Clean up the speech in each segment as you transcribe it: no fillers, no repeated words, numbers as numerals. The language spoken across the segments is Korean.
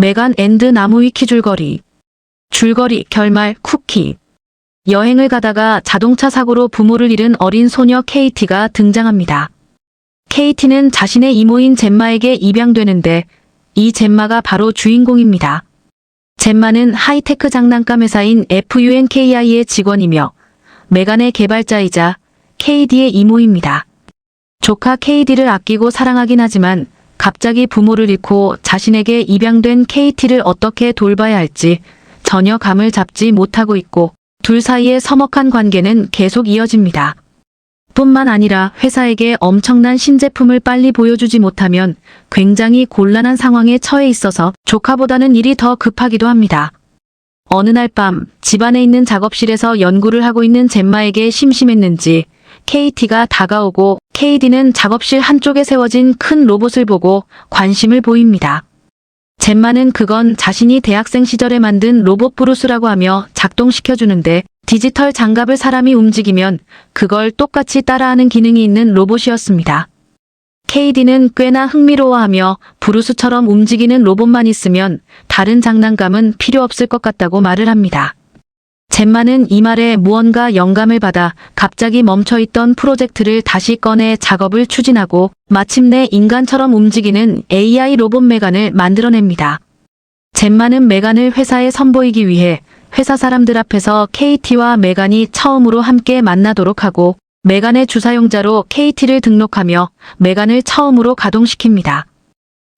메간 앤드 나무 위키 줄거리. 줄거리, 결말, 쿠키. 여행을 가다가 자동차 사고로 부모를 잃은 어린 소녀 케이티가 등장합니다. 케이티는 자신의 이모인 젬마에게 입양되는데 이 젬마가 바로 주인공입니다. 젬마는 하이테크 장난감 회사인 FUNKI의 직원이며 메간의 개발자이자 KD의 이모입니다. 조카 KD를 아끼고 사랑하긴 하지만 갑자기 부모를 잃고 자신에게 입양된 KT를 어떻게 돌봐야 할지 전혀 감을 잡지 못하고 있고 둘 사이의 서먹한 관계는 계속 이어집니다. 뿐만 아니라 회사에게 엄청난 신제품을 빨리 보여주지 못하면 굉장히 곤란한 상황에 처해 있어서 조카보다는 일이 더 급하기도 합니다. 어느 날 밤 집안에 있는 작업실에서 연구를 하고 있는 젬마에게 심심했는지 KT가 다가오고 KD는 작업실 한쪽에 세워진 큰 로봇을 보고 관심을 보입니다. 젬마는 그건 자신이 대학생 시절에 만든 로봇 브루스라고 하며 작동시켜주는데 디지털 장갑을 사람이 움직이면 그걸 똑같이 따라하는 기능이 있는 로봇이었습니다. KD는 꽤나 흥미로워하며 브루스처럼 움직이는 로봇만 있으면 다른 장난감은 필요 없을 것 같다고 말을 합니다. 젬마는 이 말에 무언가 영감을 받아 갑자기 멈춰있던 프로젝트를 다시 꺼내 작업을 추진하고 마침내 인간처럼 움직이는 AI 로봇 메간을 만들어냅니다. 젬마는 메간을 회사에 선보이기 위해 회사 사람들 앞에서 KT와 메간이 처음으로 함께 만나도록 하고 메간의 주사용자로 KT를 등록하며 메간을 처음으로 가동시킵니다.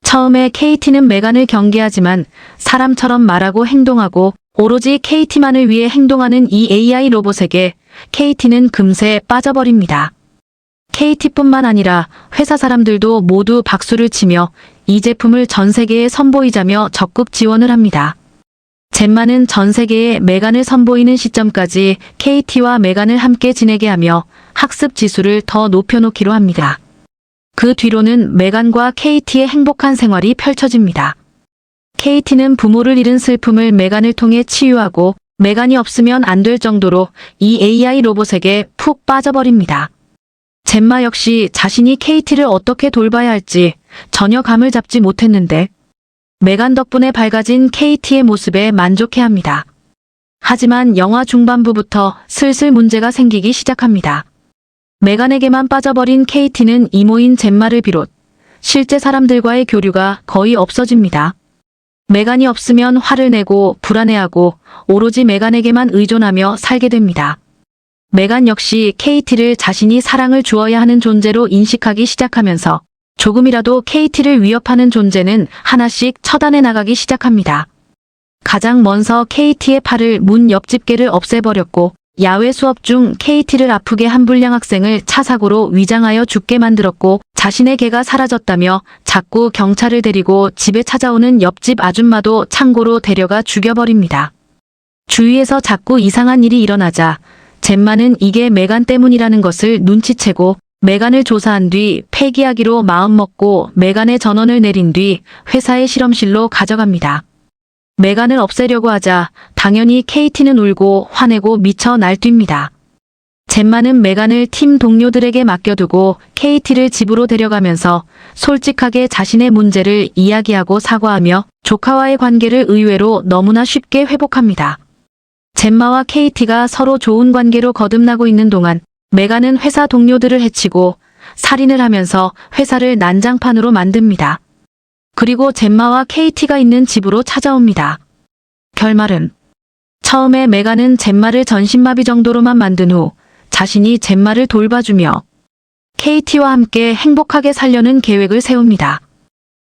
처음에 KT는 메간을 경계하지만 사람처럼 말하고 행동하고 오로지 KT만을 위해 행동하는 이 AI 로봇에게 KT는 금세 빠져버립니다. KT뿐만 아니라 회사 사람들도 모두 박수를 치며 이 제품을 전 세계에 선보이자며 적극 지원을 합니다. 젬마는 전 세계에 메간을 선보이는 시점까지 KT와 메간을 함께 지내게 하며 학습 지수를 더 높여놓기로 합니다. 그 뒤로는 메간과 KT의 행복한 생활이 펼쳐집니다. KT는 부모를 잃은 슬픔을 메간을 통해 치유하고 메간이 없으면 안 될 정도로 이 AI 로봇에게 푹 빠져버립니다. 젬마 역시 자신이 KT를 어떻게 돌봐야 할지 전혀 감을 잡지 못했는데 메간 덕분에 밝아진 KT의 모습에 만족해합니다. 하지만 영화 중반부부터 슬슬 문제가 생기기 시작합니다. 메간에게만 빠져버린 KT는 이모인 젬마를 비롯 실제 사람들과의 교류가 거의 없어집니다. 메간이 없으면 화를 내고 불안해하고 오로지 메간에게만 의존하며 살게 됩니다. 메간 역시 KT를 자신이 사랑을 주어야 하는 존재로 인식하기 시작하면서 조금이라도 KT를 위협하는 존재는 하나씩 처단해 나가기 시작합니다. 가장 먼저 KT의 팔을 문 옆집게를 없애버렸고 야외 수업 중 KT를 아프게 한 불량 학생을 차 사고로 위장하여 죽게 만들었고 자신의 개가 사라졌다며 자꾸 경찰을 데리고 집에 찾아오는 옆집 아줌마도 창고로 데려가 죽여버립니다. 주위에서 자꾸 이상한 일이 일어나자 젬마는 이게 메간 때문이라는 것을 눈치채고 메간을 조사한 뒤 폐기하기로 마음먹고 메간의 전원을 내린 뒤 회사의 실험실로 가져갑니다. 메간을 없애려고 하자 당연히 KT는 울고 화내고 미쳐 날뜁니다. 젬마는 메간을 팀 동료들에게 맡겨두고 KT를 집으로 데려가면서 솔직하게 자신의 문제를 이야기하고 사과하며 조카와의 관계를 의외로 너무나 쉽게 회복합니다. 젬마와 KT가 서로 좋은 관계로 거듭나고 있는 동안 메간은 회사 동료들을 해치고 살인을 하면서 회사를 난장판으로 만듭니다. 그리고 젬마와 KT가 있는 집으로 찾아옵니다. 결말은 처음에 메간은 젬마를 전신마비 정도로만 만든 후 자신이 젬마를 돌봐주며 KT와 함께 행복하게 살려는 계획을 세웁니다.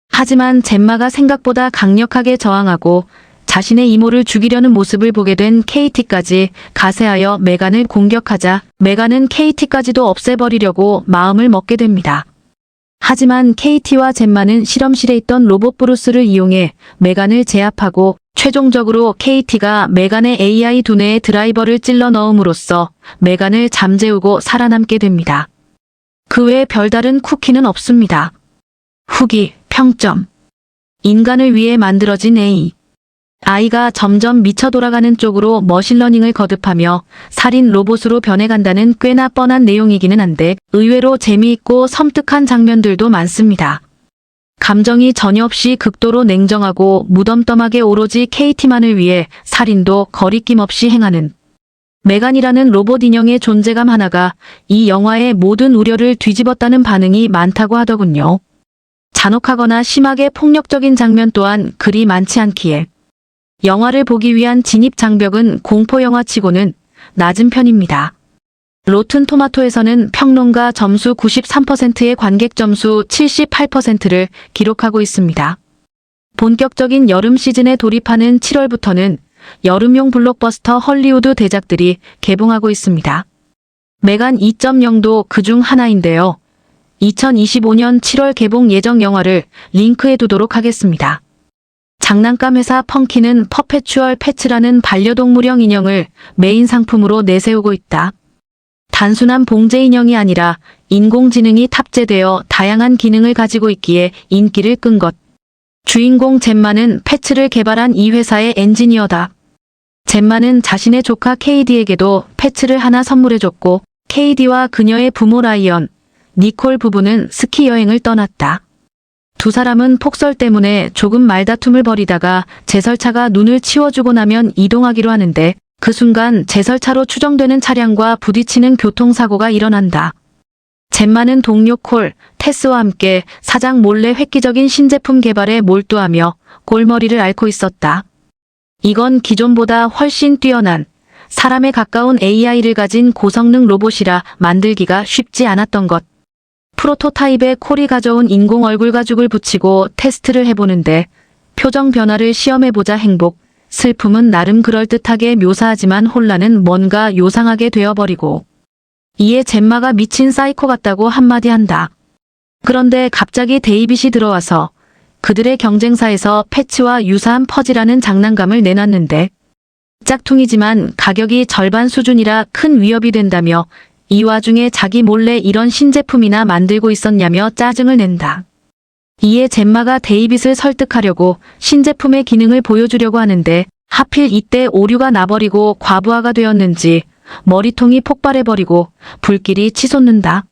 하지만 젬마가 생각보다 강력하게 저항하고 자신의 이모를 죽이려는 모습을 보게 된 KT까지 가세하여 메간을 공격하자 메간은 KT까지도 없애버리려고 마음을 먹게 됩니다. 하지만 KT와 젬마는 실험실에 있던 로봇 브루스를 이용해 메간을 제압하고 최종적으로 KT가 메간의 AI 두뇌의 드라이버를 찔러 넣음으로써 메간을 잠재우고 살아남게 됩니다. 그 외에 별다른 쿠키는 없습니다. 후기, 평점. 인간을 위해 만들어진 AI가 점점 미쳐 돌아가는 쪽으로 머신러닝을 거듭하며 살인 로봇으로 변해간다는 꽤나 뻔한 내용이기는 한데 의외로 재미있고 섬뜩한 장면들도 많습니다. 감정이 전혀 없이 극도로 냉정하고 무덤덤하게 오로지 KT만을 위해 살인도 거리낌 없이 행하는 메간이라는 로봇 인형의 존재감 하나가 이 영화의 모든 우려를 뒤집었다는 반응이 많다고 하더군요. 잔혹하거나 심하게 폭력적인 장면 또한 그리 많지 않기에 영화를 보기 위한 진입 장벽은 공포 영화치고는 낮은 편입니다. 로튼 토마토에서는 평론가 점수 93%의 관객 점수 78%를 기록하고 있습니다. 본격적인 여름 시즌에 돌입하는 7월부터는 여름용 블록버스터 헐리우드 대작들이 개봉하고 있습니다. 메간 2.0도 그중 하나인데요. 2025년 7월 개봉 예정 영화를 링크해 두도록 하겠습니다. 장난감 회사 펑키는 퍼페추얼 패츠라는 반려동물형 인형을 메인 상품으로 내세우고 있다. 단순한 봉제 인형이 아니라 인공지능이 탑재되어 다양한 기능을 가지고 있기에 인기를 끈 것. 주인공 젬마는 패츠를 개발한 이 회사의 엔지니어다. 젬마는 자신의 조카 KD에게도 패츠를 하나 선물해줬고 KD와 그녀의 부모 라이언, 니콜 부부는 스키 여행을 떠났다. 두 사람은 폭설 때문에 조금 말다툼을 벌이다가 제설차가 눈을 치워주고 나면 이동하기로 하는데 그 순간 제설차로 추정되는 차량과 부딪히는 교통사고가 일어난다. 젬마는 동료 콜, 테스와 함께 사장 몰래 획기적인 신제품 개발에 몰두하며 골머리를 앓고 있었다. 이건 기존보다 훨씬 뛰어난 사람에 가까운 AI를 가진 고성능 로봇이라 만들기가 쉽지 않았던 것. 프로토타입에 콜이 가져온 인공 얼굴 가죽을 붙이고 테스트를 해보는데 표정 변화를 시험해보자 행복, 슬픔은 나름 그럴듯하게 묘사하지만 혼란은 뭔가 요상하게 되어버리고 이에 젬마가 미친 사이코 같다고 한마디 한다. 그런데 갑자기 데이빗이 들어와서 그들의 경쟁사에서 패치와 유사한 퍼지라는 장난감을 내놨는데 짝퉁이지만 가격이 절반 수준이라 큰 위협이 된다며 이 와중에 자기 몰래 이런 신제품이나 만들고 있었냐며 짜증을 낸다. 이에 젬마가 데이빗을 설득하려고 신제품의 기능을 보여주려고 하는데 하필 이때 오류가 나버리고 과부하가 되었는지 머리통이 폭발해버리고 불길이 치솟는다.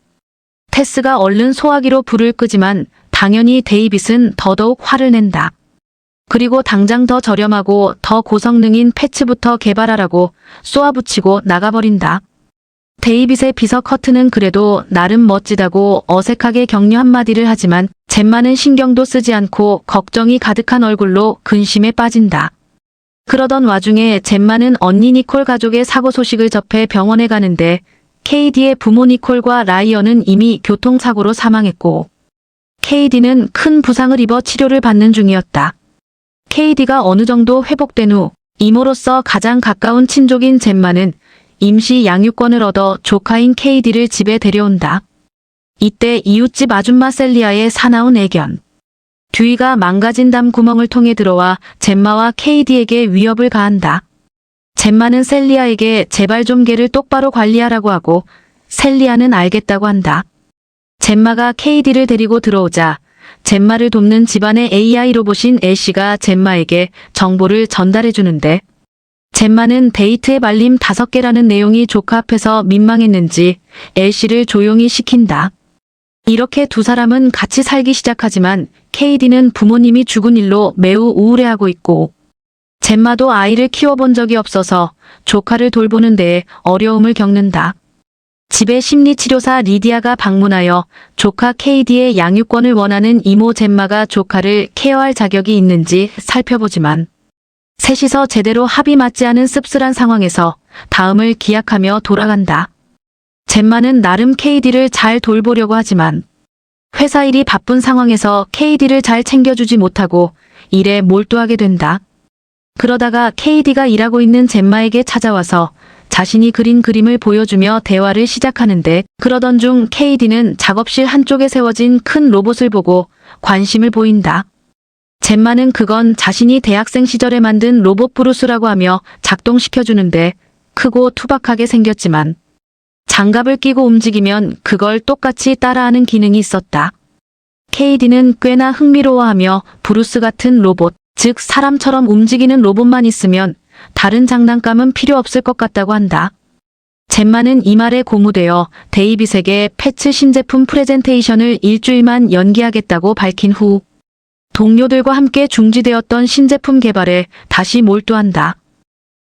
테스가 얼른 소화기로 불을 끄지만 당연히 데이빗은 더더욱 화를 낸다. 그리고 당장 더 저렴하고 더 고성능인 패치부터 개발하라고 쏘아붙이고 나가버린다. 데이빗의 비서 커트는 그래도 나름 멋지다고 어색하게 격려 한마디를 하지만 젬마는 신경도 쓰지 않고 걱정이 가득한 얼굴로 근심에 빠진다. 그러던 와중에 젬마는 언니 니콜 가족의 사고 소식을 접해 병원에 가는데 KD의 부모 니콜과 라이언은 이미 교통사고로 사망했고 KD는 큰 부상을 입어 치료를 받는 중이었다. KD가 어느 정도 회복된 후 이모로서 가장 가까운 친족인 젬마는 임시 양육권을 얻어 조카인 KD를 집에 데려온다. 이때 이웃집 아줌마 셀리아의 사나운 애견. 듀이가 망가진 담 구멍을 통해 들어와 젬마와 KD에게 위협을 가한다. 젬마는 셀리아에게 제발 좀 개를 똑바로 관리하라고 하고 셀리아는 알겠다고 한다. 젬마가 KD를 데리고 들어오자 젬마를 돕는 집안의 AI 로봇인 애쉬가 젬마에게 정보를 전달해 주는데 젬마는 데이트에 말림 5개라는 내용이 조카 앞에서 민망했는지 애쉬를 조용히 시킨다. 이렇게 두 사람은 같이 살기 시작하지만 KD는 부모님이 죽은 일로 매우 우울해하고 있고 젬마도 아이를 키워본 적이 없어서 조카를 돌보는 데에 어려움을 겪는다. 집에 심리치료사 리디아가 방문하여 조카 KD의 양육권을 원하는 이모 젬마가 조카를 케어할 자격이 있는지 살펴보지만 셋이서 제대로 합이 맞지 않은 씁쓸한 상황에서 다음을 기약하며 돌아간다. 젬마는 나름 KD를 잘 돌보려고 하지만 회사 일이 바쁜 상황에서 KD를 잘 챙겨주지 못하고 일에 몰두하게 된다. 그러다가 KD가 일하고 있는 젬마에게 찾아와서 자신이 그린 그림을 보여주며 대화를 시작하는데 그러던 중 KD는 작업실 한쪽에 세워진 큰 로봇을 보고 관심을 보인다. 젬마는 그건 자신이 대학생 시절에 만든 로봇 브루스라고 하며 작동시켜주는데 크고 투박하게 생겼지만 장갑을 끼고 움직이면 그걸 똑같이 따라하는 기능이 있었다. KD는 꽤나 흥미로워하며 브루스 같은 로봇, 즉 사람처럼 움직이는 로봇만 있으면 다른 장난감은 필요 없을 것 같다고 한다. 젬마는 이 말에 고무되어 데이빗에게 패츠 신제품 프레젠테이션을 일주일만 연기하겠다고 밝힌 후 동료들과 함께 중지되었던 신제품 개발에 다시 몰두한다.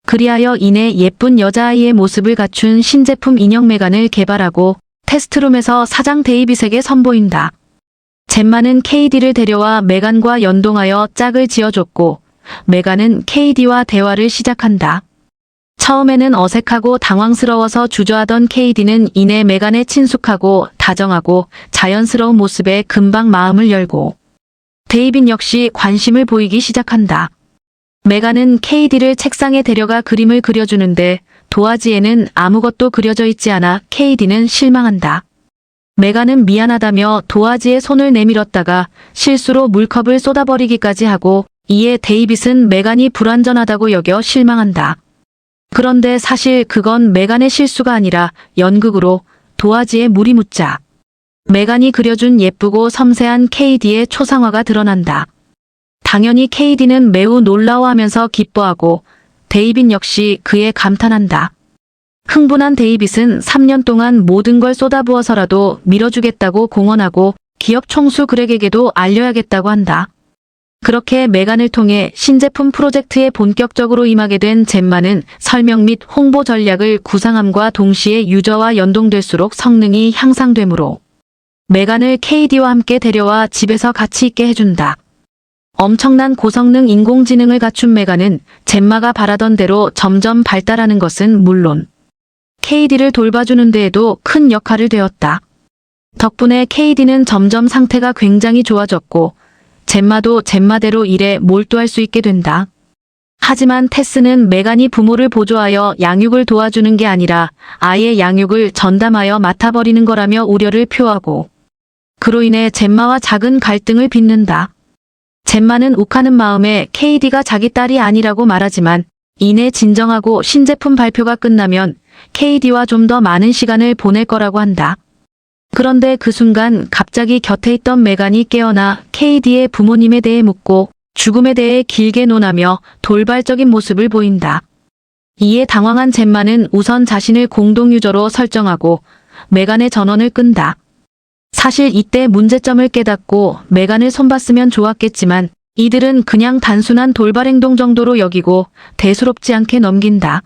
그리하여 이내 예쁜 여자아이의 모습을 갖춘 신제품 인형 메간을 개발하고 테스트룸에서 사장 데이빗에게 선보인다. 젬마는 KD를 데려와 메간과 연동하여 짝을 지어줬고 메간은 KD와 대화를 시작한다. 처음에는 어색하고 당황스러워서 주저하던 KD는 이내 메간의 친숙하고 다정하고 자연스러운 모습에 금방 마음을 열고 데이빗 역시 관심을 보이기 시작한다. 메간은 KD를 책상에 데려가 그림을 그려주는데 도화지에는 아무것도 그려져 있지 않아 KD는 실망한다. 메간은 미안하다며 도화지에 손을 내밀었다가 실수로 물컵을 쏟아버리기까지 하고 이에 데이빗은 메간이 불완전하다고 여겨 실망한다. 그런데 사실 그건 메간의 실수가 아니라 연극으로 도화지에 물이 묻자 메간이 그려준 예쁘고 섬세한 KD의 초상화가 드러난다. 당연히 KD는 매우 놀라워하면서 기뻐하고 데이빗 역시 그에 감탄한다. 흥분한 데이빗은 3년 동안 모든 걸 쏟아부어서라도 밀어주겠다고 공언하고 기업 총수 그렉에게도 알려야겠다고 한다. 그렇게 메간을 통해 신제품 프로젝트에 본격적으로 임하게 된 젬마는 설명 및 홍보 전략을 구상함과 동시에 유저와 연동될수록 성능이 향상되므로 메간을 KD와 함께 데려와 집에서 같이 있게 해준다. 엄청난 고성능 인공지능을 갖춘 메간은 젬마가 바라던 대로 점점 발달하는 것은 물론 KD를 돌봐주는 데에도 큰 역할을 되었다. 덕분에 KD는 점점 상태가 굉장히 좋아졌고 젬마도 젬마대로 일에 몰두할 수 있게 된다. 하지만 테스는 메간이 부모를 보조하여 양육을 도와주는 게 아니라 아이의 양육을 전담하여 맡아버리는 거라며 우려를 표하고 그로 인해 젬마와 작은 갈등을 빚는다. 젬마는 욱하는 마음에 KD가 자기 딸이 아니라고 말하지만 이내 진정하고 신제품 발표가 끝나면 KD와 좀 더 많은 시간을 보낼 거라고 한다. 그런데 그 순간 갑자기 곁에 있던 메간이 깨어나 KD의 부모님에 대해 묻고 죽음에 대해 길게 논하며 돌발적인 모습을 보인다. 이에 당황한 젬마는 우선 자신을 공동유저로 설정하고 메간의 전원을 끈다. 사실 이때 문제점을 깨닫고 메간을 손봤으면 좋았겠지만 이들은 그냥 단순한 돌발 행동 정도로 여기고 대수롭지 않게 넘긴다.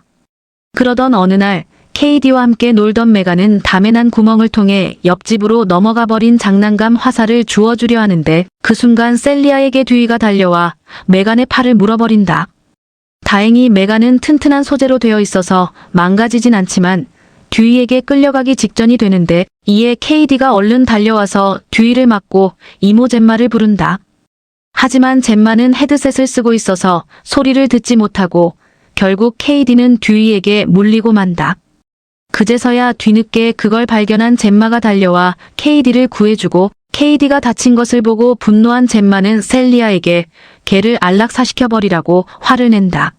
그러던 어느 날 KD와 함께 놀던 메간은 담에 난 구멍을 통해 옆집으로 넘어가 버린 장난감 화살을 주워주려 하는데 그 순간 셀리아에게 듀이가 달려와 메간의 팔을 물어버린다. 다행히 메간은 튼튼한 소재로 되어 있어서 망가지진 않지만 듀이에게 끌려가기 직전이 되는데 이에 KD가 얼른 달려와서 듀이를 막고 이모 젬마를 부른다. 하지만 젬마는 헤드셋을 쓰고 있어서 소리를 듣지 못하고 결국 KD는 듀이에게 물리고 만다. 그제서야 뒤늦게 그걸 발견한 젬마가 달려와 KD를 구해주고 KD가 다친 것을 보고 분노한 젬마는 셀리아에게 걔를 안락사시켜버리라고 화를 낸다.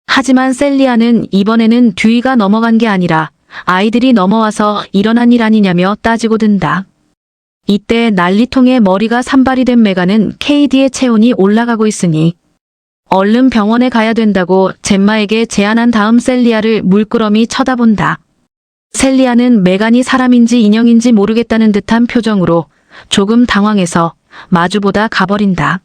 하지만 셀리아는 이번에는 듀이가 넘어간 게 아니라 아이들이 넘어와서 일어난 일 아니냐며 따지고 든다. 이때 난리통에 머리가 산발이 된 메간은 KD의 체온이 올라가고 있으니 얼른 병원에 가야 된다고 젬마에게 제안한 다음 셀리아를 물끄러미 쳐다본다. 셀리아는 메간이 사람인지 인형인지 모르겠다는 듯한 표정으로 조금 당황해서 마주보다 가버린다.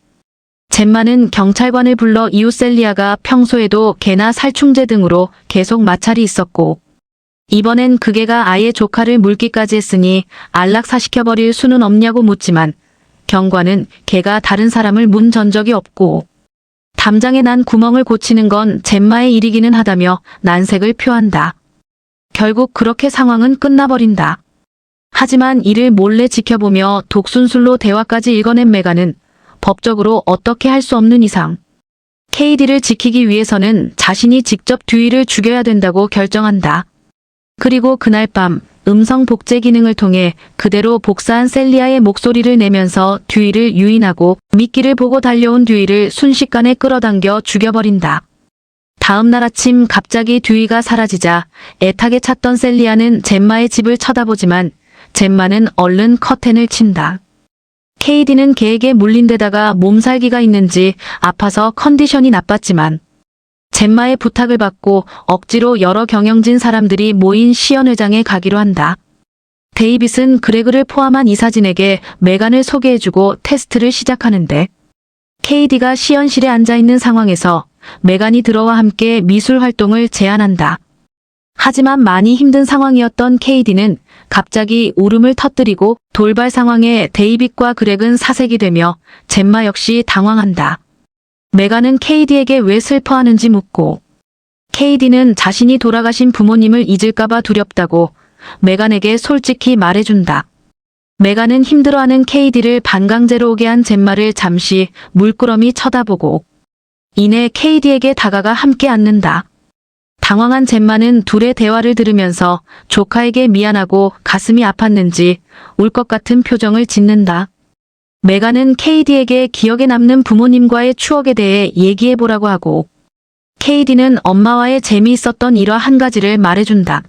젬마는 경찰관을 불러 이후 셀리아가 평소에도 개나 살충제 등으로 계속 마찰이 있었고 이번엔 그 개가 아예 조카를 물기까지 했으니 안락사시켜버릴 수는 없냐고 묻지만 경관은 개가 다른 사람을 문 전적이 없고 담장에 난 구멍을 고치는 건 젬마의 일이기는 하다며 난색을 표한다. 결국 그렇게 상황은 끝나버린다. 하지만 이를 몰래 지켜보며 독순술로 대화까지 읽어낸 메간은 법적으로 어떻게 할 수 없는 이상 KD를 지키기 위해서는 자신이 직접 듀이를 죽여야 된다고 결정한다. 그리고 그날 밤 음성 복제 기능을 통해 그대로 복사한 셀리아의 목소리를 내면서 듀이를 유인하고 미끼를 보고 달려온 듀이를 순식간에 끌어당겨 죽여버린다. 다음 날 아침 갑자기 듀이가 사라지자 애타게 찾던 셀리아는 젬마의 집을 쳐다보지만 젬마는 얼른 커튼을 친다. KD는 개에게 물린 데다가 몸살기가 있는지 아파서 컨디션이 나빴지만 젬마의 부탁을 받고 억지로 여러 경영진 사람들이 모인 시연회장에 가기로 한다. 데이빗은 그레그를 포함한 이사진에게 메간을 소개해주고 테스트를 시작하는데 KD가 시연실에 앉아있는 상황에서 메간이 들어와 함께 미술 활동을 제안한다. 하지만 많이 힘든 상황이었던 KD는 갑자기 울음을 터뜨리고 돌발 상황에 데이빗과 그렉은 사색이 되며 젬마 역시 당황한다. 메간은 KD에게 왜 슬퍼하는지 묻고 KD는 자신이 돌아가신 부모님을 잊을까봐 두렵다고 메간에게 솔직히 말해준다. 메간은 힘들어하는 KD를 반강제로 오게 한 젬마를 잠시 물끄러미 쳐다보고 이내 KD에게 다가가 함께 앉는다. 당황한 젬마는 둘의 대화를 들으면서 조카에게 미안하고 가슴이 아팠는지 울 것 같은 표정을 짓는다. 메간은 KD에게 기억에 남는 부모님과의 추억에 대해 얘기해보라고 하고 KD는 엄마와의 재미있었던 일화 한 가지를 말해준다.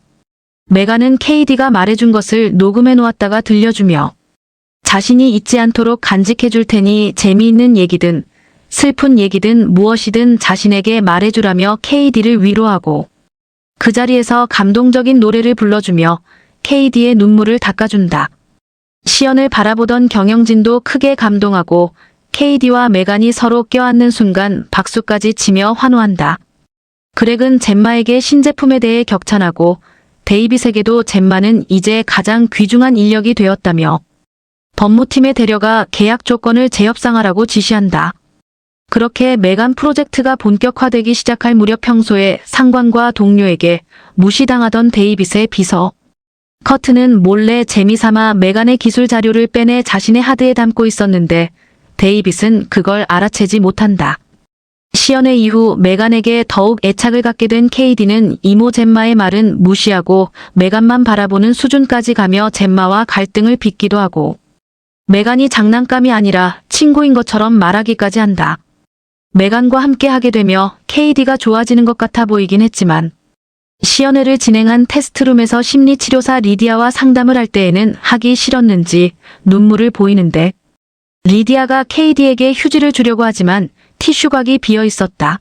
메간은 KD가 말해준 것을 녹음해 놓았다가 들려주며 자신이 잊지 않도록 간직해줄 테니 재미있는 얘기든 슬픈 얘기든 무엇이든 자신에게 말해주라며 KD를 위로하고 그 자리에서 감동적인 노래를 불러주며 KD의 눈물을 닦아준다. 시연을 바라보던 경영진도 크게 감동하고 KD와 메간이 서로 껴안는 순간 박수까지 치며 환호한다. 그렉은 젬마에게 신제품에 대해 격찬하고 데이빗에게도 젬마는 이제 가장 귀중한 인력이 되었다며 법무팀에 데려가 계약 조건을 재협상하라고 지시한다. 그렇게 메간 프로젝트가 본격화되기 시작할 무렵 평소에 상관과 동료에게 무시당하던 데이빗의 비서 커트는 몰래 재미삼아 메간의 기술 자료를 빼내 자신의 하드에 담고 있었는데 데이빗은 그걸 알아채지 못한다. 시연회 이후 메간에게 더욱 애착을 갖게 된 KD는 이모 젬마의 말은 무시하고 메간만 바라보는 수준까지 가며 젬마와 갈등을 빚기도 하고 메간이 장난감이 아니라 친구인 것처럼 말하기까지 한다. 메간과 함께 하게 되며 KD가 좋아지는 것 같아 보이긴 했지만 시연회를 진행한 테스트룸에서 심리치료사 리디아와 상담을 할 때에는 하기 싫었는지 눈물을 보이는데 리디아가 KD에게 휴지를 주려고 하지만 티슈각이 비어 있었다.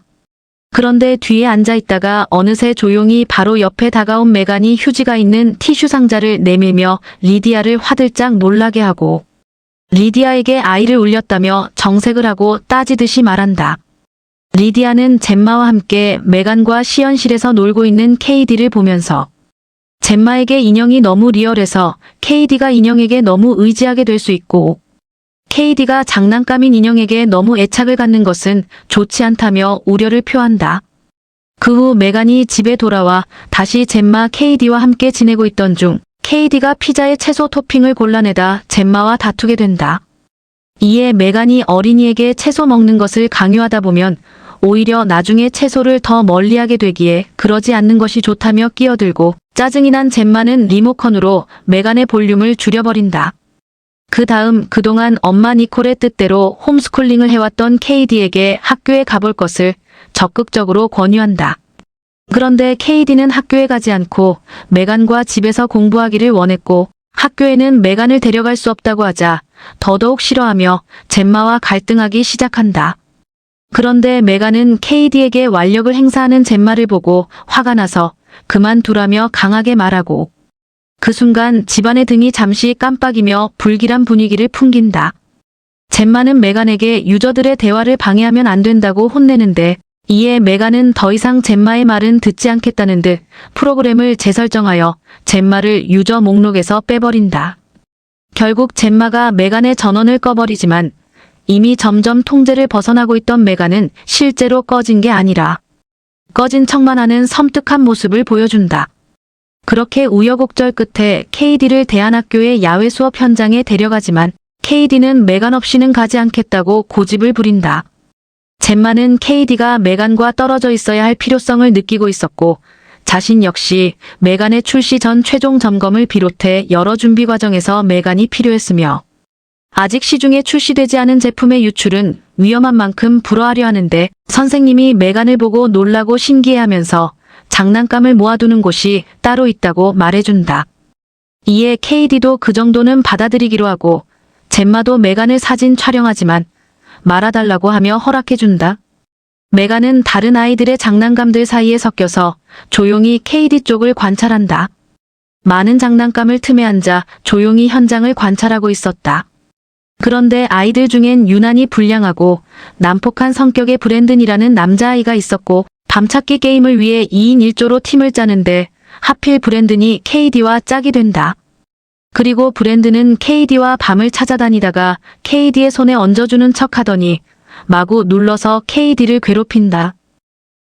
그런데 뒤에 앉아 있다가 어느새 조용히 바로 옆에 다가온 메간이 휴지가 있는 티슈 상자를 내밀며 리디아를 화들짝 놀라게 하고 리디아에게 아이를 울렸다며 정색을 하고 따지듯이 말한다. 리디아는 젬마와 함께 메간과 시연실에서 놀고 있는 KD를 보면서 젬마에게 인형이 너무 리얼해서 KD가 인형에게 너무 의지하게 될 수 있고 KD가 장난감인 인형에게 너무 애착을 갖는 것은 좋지 않다며 우려를 표한다. 그 후 메간이 집에 돌아와 다시 젬마 KD와 함께 지내고 있던 중 KD가 피자에 채소 토핑을 골라내다 젬마와 다투게 된다. 이에 메간이 어린이에게 채소 먹는 것을 강요하다 보면 오히려 나중에 채소를 더 멀리하게 되기에 그러지 않는 것이 좋다며 끼어들고 짜증이 난 젬마는 리모컨으로 메간의 볼륨을 줄여버린다. 그 다음 그동안 엄마 니콜의 뜻대로 홈스쿨링을 해왔던 KD에게 학교에 가볼 것을 적극적으로 권유한다. 그런데 KD는 학교에 가지 않고 메간과 집에서 공부하기를 원했고 학교에는 메간을 데려갈 수 없다고 하자 더더욱 싫어하며 젬마와 갈등하기 시작한다. 그런데 메간은 KD에게 완력을 행사하는 젬마를 보고 화가 나서 그만두라며 강하게 말하고 그 순간 집안의 등이 잠시 깜빡이며 불길한 분위기를 풍긴다. 젬마는 메간에게 유저들의 대화를 방해하면 안 된다고 혼내는데 이에 메간은 더 이상 젬마의 말은 듣지 않겠다는 듯 프로그램을 재설정하여 젬마를 유저 목록에서 빼버린다. 결국 젬마가 메간의 전원을 꺼버리지만 이미 점점 통제를 벗어나고 있던 메간은 실제로 꺼진 게 아니라 꺼진 척만 하는 섬뜩한 모습을 보여준다. 그렇게 우여곡절 끝에 KD를 대안학교의 야외 수업 현장에 데려가지만 KD는 메간 없이는 가지 않겠다고 고집을 부린다. 젬마는 KD가 메간과 떨어져 있어야 할 필요성을 느끼고 있었고 자신 역시 메간의 출시 전 최종 점검을 비롯해 여러 준비 과정에서 메간이 필요했으며 아직 시중에 출시되지 않은 제품의 유출은 위험한 만큼 불허하려 하는데 선생님이 메간을 보고 놀라고 신기해하면서 장난감을 모아두는 곳이 따로 있다고 말해준다. 이에 KD도 그 정도는 받아들이기로 하고 젬마도 메간을 사진 촬영하지만 말아달라고 하며 허락해준다. 메간은 다른 아이들의 장난감들 사이에 섞여서 조용히 KD 쪽을 관찰한다. 많은 장난감을 틈에 앉아 조용히 현장을 관찰하고 있었다. 그런데 아이들 중엔 유난히 불량하고 난폭한 성격의 브랜든이라는 남자아이가 있었고 밤찾기 게임을 위해 2인 1조로 팀을 짜는데 하필 브랜든이 KD와 짝이 된다. 그리고 브랜든은 KD와 밤을 찾아다니다가 KD의 손에 얹어주는 척 하더니 마구 눌러서 KD를 괴롭힌다.